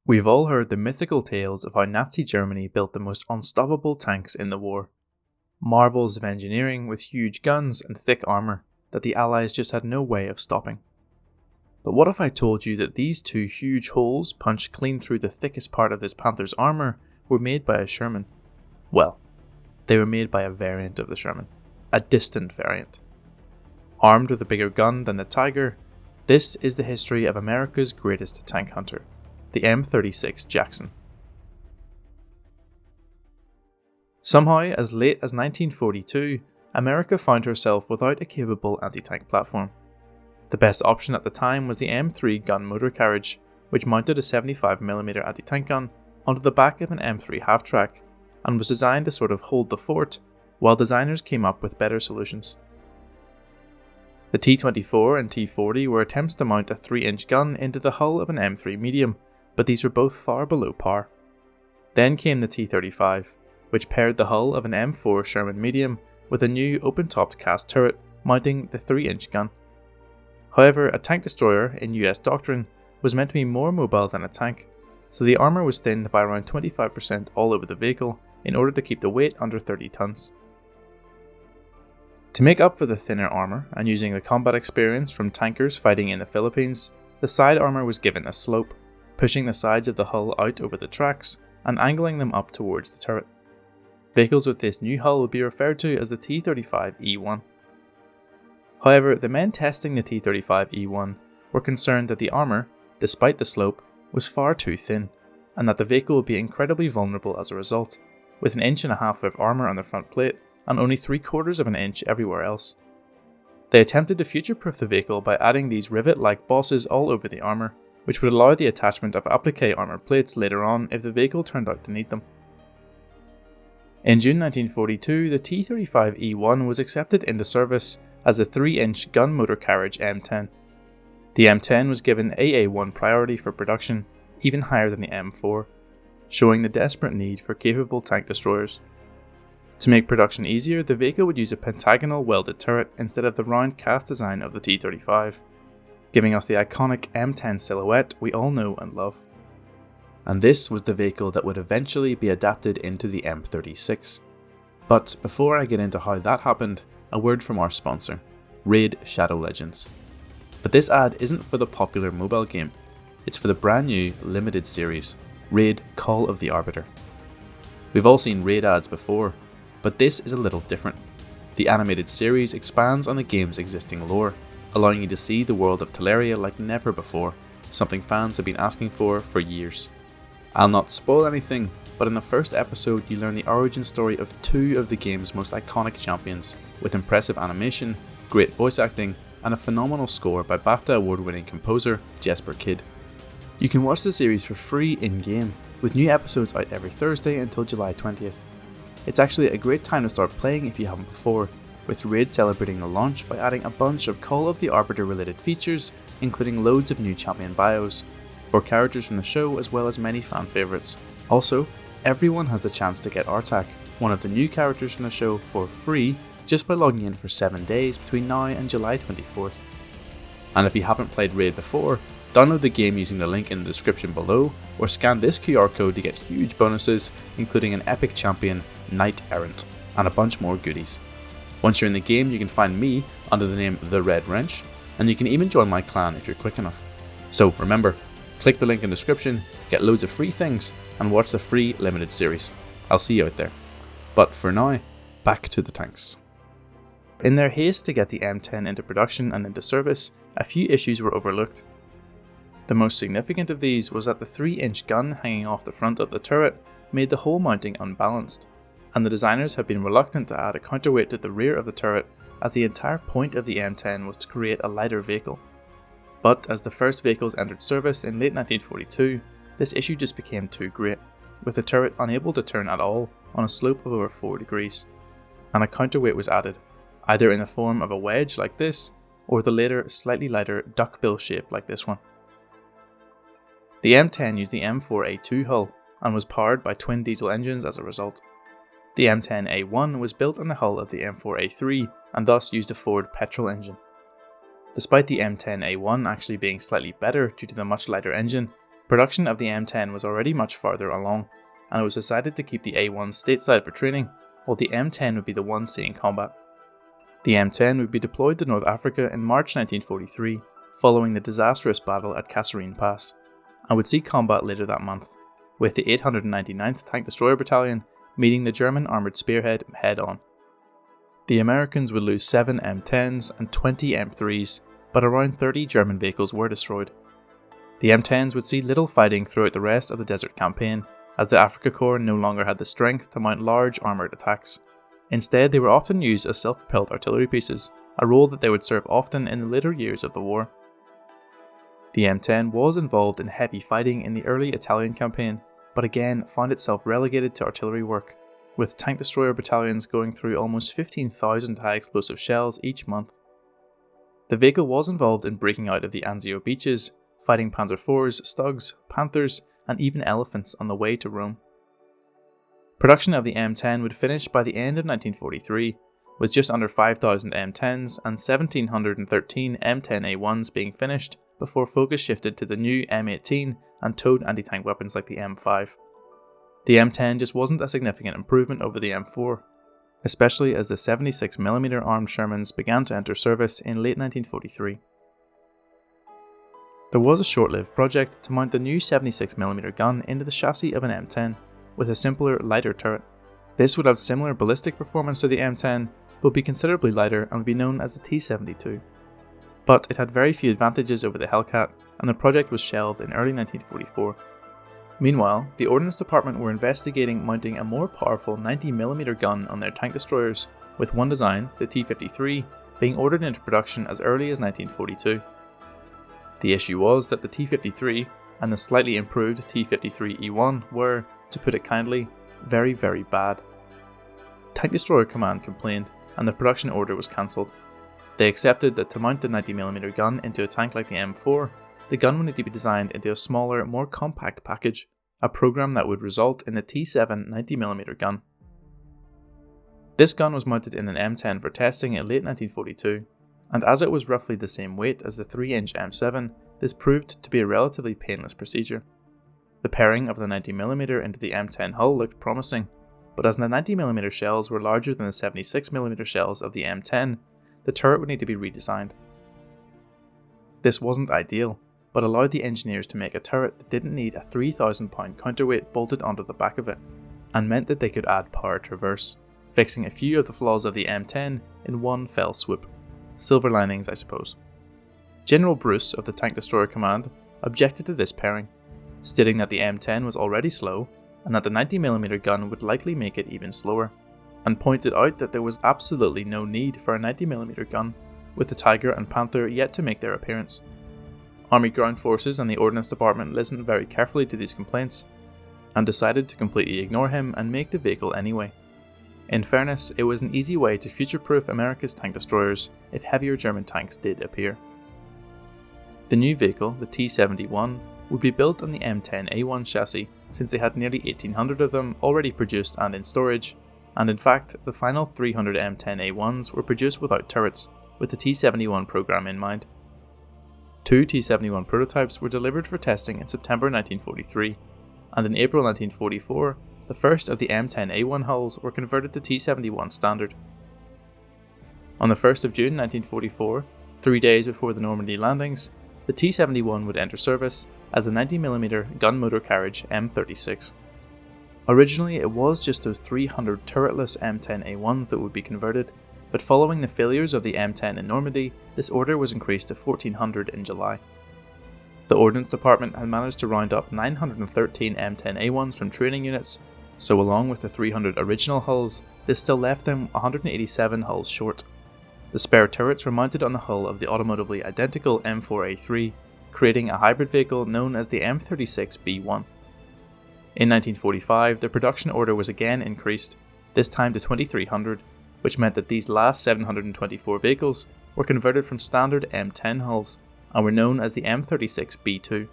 We've all heard the mythical tales of how Nazi Germany built the most unstoppable tanks in the war. Marvels of engineering with huge guns and thick armour that the Allies just had no way of stopping. But what if I told you that these two huge holes punched clean through the thickest part of this Panther's armour were made by a Sherman? Well, they were made by a variant of the Sherman, a distant variant. Armed with a bigger gun than the Tiger, this is the history of America's greatest tank hunter, the M36 Jackson. Somehow, as late as 1942, America found herself without a capable anti-tank platform. The best option at the time was the M3 gun motor carriage, which mounted a 75mm anti-tank gun onto the back of an M3 half-track, and was designed to sort of hold the fort, while designers came up with better solutions. The T-24 and T-40 were attempts to mount a 3-inch gun into the hull of an M3 medium, but these were both far below par. Then came the T-35, which paired the hull of an M4 Sherman medium with a new open-topped cast turret mounting the 3-inch gun. However, a tank destroyer in US doctrine was meant to be more mobile than a tank, so the armour was thinned by around 25% all over the vehicle in order to keep the weight under 30 tons. To make up for the thinner armour, and using the combat experience from tankers fighting in the Philippines, the side armour was given a slope, pushing the sides of the hull out over the tracks and angling them up towards the turret. Vehicles with this new hull would be referred to as the T-35E1. However, the men testing the T-35E1 were concerned that the armour, despite the slope, was far too thin, and that the vehicle would be incredibly vulnerable as a result, with 1.5 inches of armour on the front plate and only 3/4 of an inch everywhere else. They attempted to future-proof the vehicle by adding these rivet-like bosses all over the armour, which would allow the attachment of applique armour plates later on if the vehicle turned out to need them. In June 1942, the T-35E1 was accepted into service as a 3-inch gun motor carriage M10. The M10 was given AA1 priority for production, even higher than the M4, showing the desperate need for capable tank destroyers. To make production easier, the vehicle would use a pentagonal welded turret instead of the round cast design of the T-35, giving us the iconic M10 silhouette we all know and love. And this was the vehicle that would eventually be adapted into the M36. But before I get into how that happened, a word from our sponsor, Raid Shadow Legends. But this ad isn't for the popular mobile game, it's for the brand new limited series, Raid Call of the Arbiter. We've all seen Raid ads before, but this is a little different. The animated series expands on the game's existing lore, allowing you to see the world of Teleria like never before, something fans have been asking for years. I'll not spoil anything, but in the first episode you learn the origin story of 2 of the game's most iconic champions, with impressive animation, great voice acting, and a phenomenal score by BAFTA award-winning composer Jesper Kyd. You can watch the series for free in-game, with new episodes out every Thursday until July 20th. It's actually a great time to start playing if you haven't before, with Raid celebrating the launch by adding a bunch of Call of the Arbiter related features, including loads of new champion bios, 4 characters from the show as well as many fan favourites. Also, everyone has the chance to get Artak, one of the new characters from the show, for free just by logging in for 7 days between now and July 24th. And if you haven't played Raid before, download the game using the link in the description below, or scan this QR code to get huge bonuses, including an epic champion, Knight Errant, and a bunch more goodies. Once you're in the game, you can find me under the name The Red Wrench, and you can even join my clan if you're quick enough. So remember, click the link in the description, get loads of free things, and watch the free limited series. I'll see you out there. But for now, back to the tanks. In their haste to get the M10 into production and into service, a few issues were overlooked. The most significant of these was that the 3-inch gun hanging off the front of the turret made the whole mounting unbalanced, and the designers have been reluctant to add a counterweight to the rear of the turret, as the entire point of the M10 was to create a lighter vehicle. But as the first vehicles entered service in late 1942, this issue just became too great, with the turret unable to turn at all on a slope of over 4 degrees, and a counterweight was added, either in the form of a wedge like this, or the later slightly lighter duckbill shape like this one. The M10 used the M4A2 hull, and was powered by twin diesel engines as a result. The M10A1 was built on the hull of the M4A3, and thus used a Ford petrol engine. Despite the M10A1 actually being slightly better due to the much lighter engine, Production of the M10 was already much farther along, and it was decided to keep the A1 stateside for training, while the M10 would be the one seeing combat. The M10 would be deployed to North Africa in March 1943, following the disastrous battle at Kasserine Pass, and would see combat later that month, with the 899th Tank Destroyer Battalion meeting the German armoured spearhead head-on. The Americans would lose 7 M10s and 20 M3s, but around 30 German vehicles were destroyed. The M10s would see little fighting throughout the rest of the desert campaign, as the Afrika Korps no longer had the strength to mount large armoured attacks. Instead, they were often used as self-propelled artillery pieces, a role that they would serve often in the later years of the war. The M10 was involved in heavy fighting in the early Italian campaign, but again found itself relegated to artillery work, with tank destroyer battalions going through almost 15,000 high-explosive shells each month. The vehicle was involved in breaking out of the Anzio beaches, fighting Panzer IVs, Stugs, Panthers, and even elephants on the way to Rome. Production of the M10 would finish by the end of 1943, with just under 5,000 M10s and 1,713 M10A1s being finished before focus shifted to the new M18 and towed anti-tank weapons like the M5. The M10 just wasn't a significant improvement over the M4, especially as the 76mm armed Shermans began to enter service in late 1943. There was a short-lived project to mount the new 76mm gun into the chassis of an M10, with a simpler, lighter turret. This would have similar ballistic performance to the M10, but be considerably lighter and would be known as the T-72. But it had very few advantages over the Hellcat, and the project was shelved in early 1944. Meanwhile, the Ordnance Department were investigating mounting a more powerful 90mm gun on their tank destroyers, with one design, the T-53, being ordered into production as early as 1942. The issue was that the T-53 and the slightly improved T-53E1 were, to put it kindly, very, very bad. Tank Destroyer Command complained, and the production order was cancelled. They accepted that to mount the 90mm gun into a tank like the M4, the gun would need to be designed into a smaller, more compact package, a program that would result in the T7 90mm gun. This gun was mounted in an M10 for testing in late 1942, and as it was roughly the same weight as the 3-inch M7, this proved to be a relatively painless procedure. The pairing of the 90mm into the M10 hull looked promising, but as the 90mm shells were larger than the 76mm shells of the M10, the turret would need to be redesigned. This wasn't ideal, but allowed the engineers to make a turret that didn't need a 3,000-pound counterweight bolted onto the back of it, and meant that they could add power traverse, fixing a few of the flaws of the M10 in one fell swoop. Silver linings, I suppose. General Bruce of the Tank Destroyer Command objected to this pairing, stating that the M10 was already slow and that the 90mm gun would likely make it even slower, and pointed out that there was absolutely no need for a 90mm gun, with the Tiger and Panther yet to make their appearance. Army Ground Forces and the Ordnance Department listened very carefully to these complaints, and decided to completely ignore him and make the vehicle anyway. In fairness, it was an easy way to future-proof America's tank destroyers if heavier German tanks did appear. The new vehicle, the T-71, would be built on the M10A1 chassis, since they had nearly 1,800 of them already produced and in storage, and in fact, the final 300 M10A1s were produced without turrets, with the T-71 program in mind. 2 T-71 prototypes were delivered for testing in September 1943, and in April 1944, the first of the M10A1 hulls were converted to T-71 standard. On the 1st of June 1944, 3 days before the Normandy landings, the T-71 would enter service as the 90mm gun motor carriage M36. Originally, it was just those 300 turretless M10A1s that would be converted, but following the failures of the M10 in Normandy, this order was increased to 1,400 in July. The Ordnance Department had managed to round up 913 M10A1s from training units, so along with the 300 original hulls, this still left them 187 hulls short. The spare turrets were mounted on the hull of the automotively identical M4A3, creating a hybrid vehicle known as the M36B1. In 1945, the production order was again increased, this time to 2,300, which meant that these last 724 vehicles were converted from standard M10 hulls, and were known as the M36B2.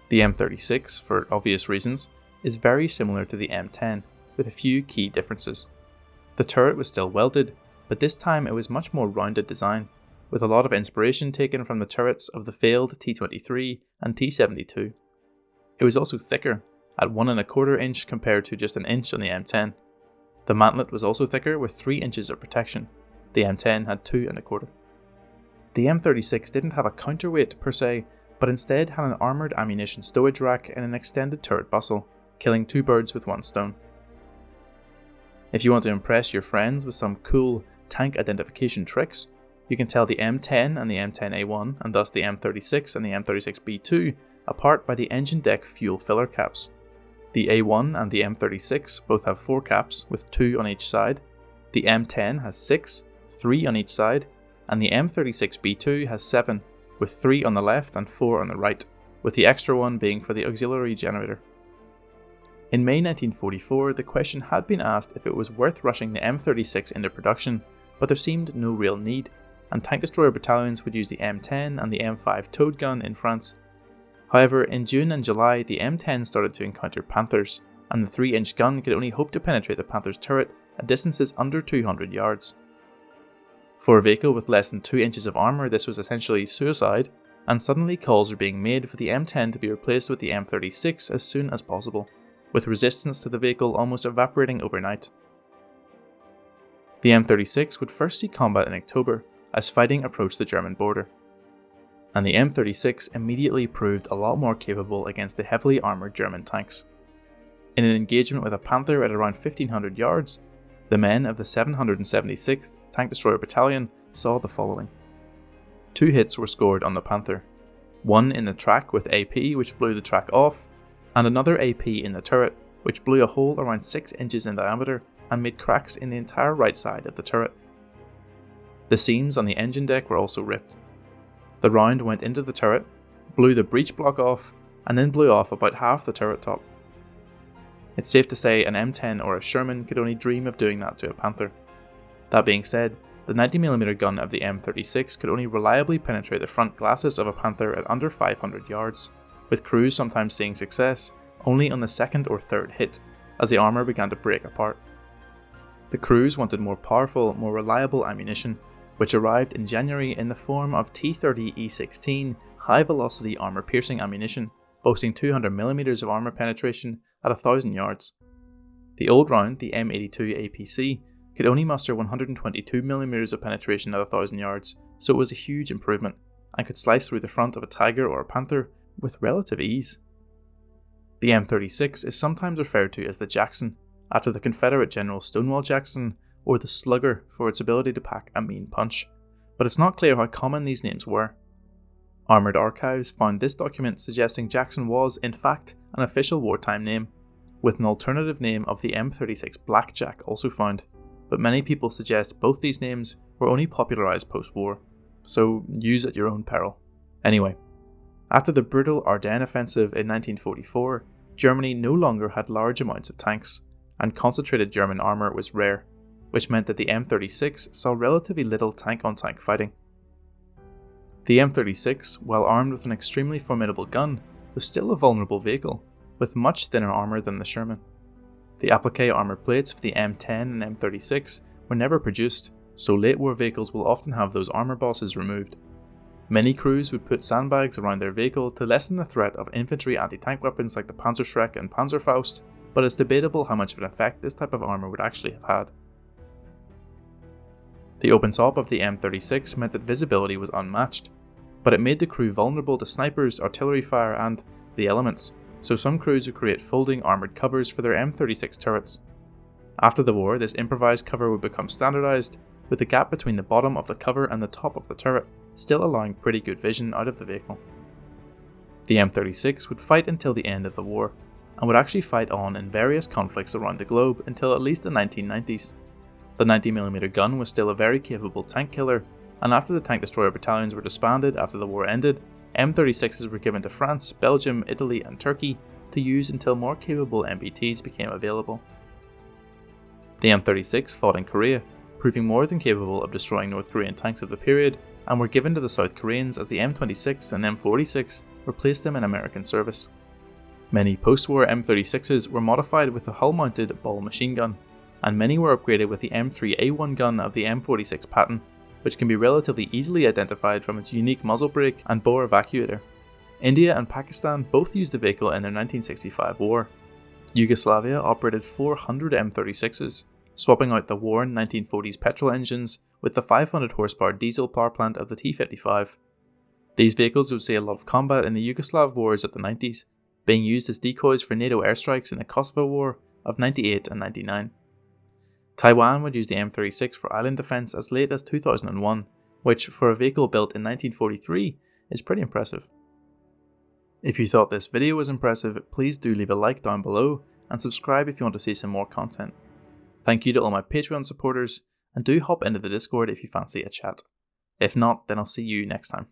The M36, for obvious reasons, is very similar to the M10, with a few key differences. The turret was still welded, but this time it was much more rounded design, with a lot of inspiration taken from the turrets of the failed T-23 and T-72. It was also thicker, at 1¼ inch compared to just an inch on the M10. The mantlet was also thicker with 3 inches of protection. The M10 had 2¼ . The M36 didn't have a counterweight per se, but instead had an armoured ammunition stowage rack and an extended turret bustle, killing 2 birds with 1 stone. If you want to impress your friends with some cool tank identification tricks, you can tell the M10 and the M10A1, and thus the M36 and the M36B2, apart by the engine deck fuel filler caps. The A1 and the M36 both have 4 caps, with 2 on each side. The M10 has 6, 3 on each side, and the M36B2 has 7, with 3 on the left and 4 on the right, with the extra one being for the auxiliary generator. In May 1944, the question had been asked if it was worth rushing the M36 into production, but there seemed no real need, and tank destroyer battalions would use the M10 and the M5 towed gun in France. However, in June and July, the M10 started to encounter Panthers, and the 3-inch gun could only hope to penetrate the Panther's turret at distances under 200 yards. For a vehicle with less than 2 inches of armour, this was essentially suicide, and suddenly calls were being made for the M10 to be replaced with the M36 as soon as possible, with resistance to the vehicle almost evaporating overnight. The M36 would first see combat in October, as fighting approached the German border, and the M36 immediately proved a lot more capable against the heavily armoured German tanks. In an engagement with a Panther at around 1500 yards, the men of the 776th Tank Destroyer Battalion saw the following. 2 hits were scored on the Panther, one in the track with AP which blew the track off, and another AP in the turret which blew a hole around 6 inches in diameter and made cracks in the entire right side of the turret. The seams on the engine deck were also ripped. The round went into the turret, blew the breech block off, and then blew off about half the turret top. It's safe to say an M10 or a Sherman could only dream of doing that to a Panther. That being said, the 90mm gun of the M36 could only reliably penetrate the front glasses of a Panther at under 500 yards, with crews sometimes seeing success only on the 2nd or 3rd hit, as the armour began to break apart. The crews wanted more powerful, more reliable ammunition, which arrived in January in the form of T30E16 high-velocity armour-piercing ammunition, boasting 200mm of armour penetration at 1000 yards. The old round, the M82 APC, could only muster 122mm of penetration at 1000 yards, so it was a huge improvement, and could slice through the front of a Tiger or a Panther with relative ease. The M36 is sometimes referred to as the Jackson, after the Confederate General Stonewall Jackson, or the Slugger for its ability to pack a mean punch, but it's not clear how common these names were. Armoured Archives found this document suggesting Jackson was, in fact, an official wartime name, with an alternative name of the M36 Blackjack also found, but many people suggest both these names were only popularised post-war, so use at your own peril. Anyway, after the brutal Ardennes offensive in 1944, Germany no longer had large amounts of tanks, and concentrated German armour was rare, which meant that the M36 saw relatively little tank-on-tank fighting. The M36, while armed with an extremely formidable gun, was still a vulnerable vehicle, with much thinner armour than the Sherman. The appliqué armour plates for the M10 and M36 were never produced, so late war vehicles will often have those armour bosses removed. Many crews would put sandbags around their vehicle to lessen the threat of infantry anti-tank weapons like the Panzerschreck and Panzerfaust, but it's debatable how much of an effect this type of armour would actually have had. The open top of the M36 meant that visibility was unmatched, but it made the crew vulnerable to snipers, artillery fire and the elements, so some crews would create folding armoured covers for their M36 turrets. After the war, this improvised cover would become standardised, with the gap between the bottom of the cover and the top of the turret still allowing pretty good vision out of the vehicle. The M36 would fight until the end of the war, and would actually fight on in various conflicts around the globe until at least the 1990s. The 90mm gun was still a very capable tank killer, and after the tank destroyer battalions were disbanded after the war ended, M36s were given to France, Belgium, Italy and Turkey to use until more capable MBTs became available. The M36 fought in Korea, proving more than capable of destroying North Korean tanks of the period, and were given to the South Koreans as the M26 and M46 replaced them in American service. Many post-war M36s were modified with a hull-mounted ball machine gun, and many were upgraded with the M3A1 gun of the M46 pattern, which can be relatively easily identified from its unique muzzle brake and bore evacuator. India and Pakistan both used the vehicle in their 1965 war. Yugoslavia operated 400 M36s, swapping out the worn 1940s petrol engines with the 500 horsepower diesel power plant of the T-55. These vehicles would see a lot of combat in the Yugoslav wars of the 90s, being used as decoys for NATO airstrikes in the Kosovo War of 98 and 99. Taiwan would use the M36 for island defense as late as 2001, which for a vehicle built in 1943 is pretty impressive. If you thought this video was impressive, please do leave a like down below and subscribe if you want to see some more content. Thank you to all my Patreon supporters, and do hop into the Discord if you fancy a chat. If not, then I'll see you next time.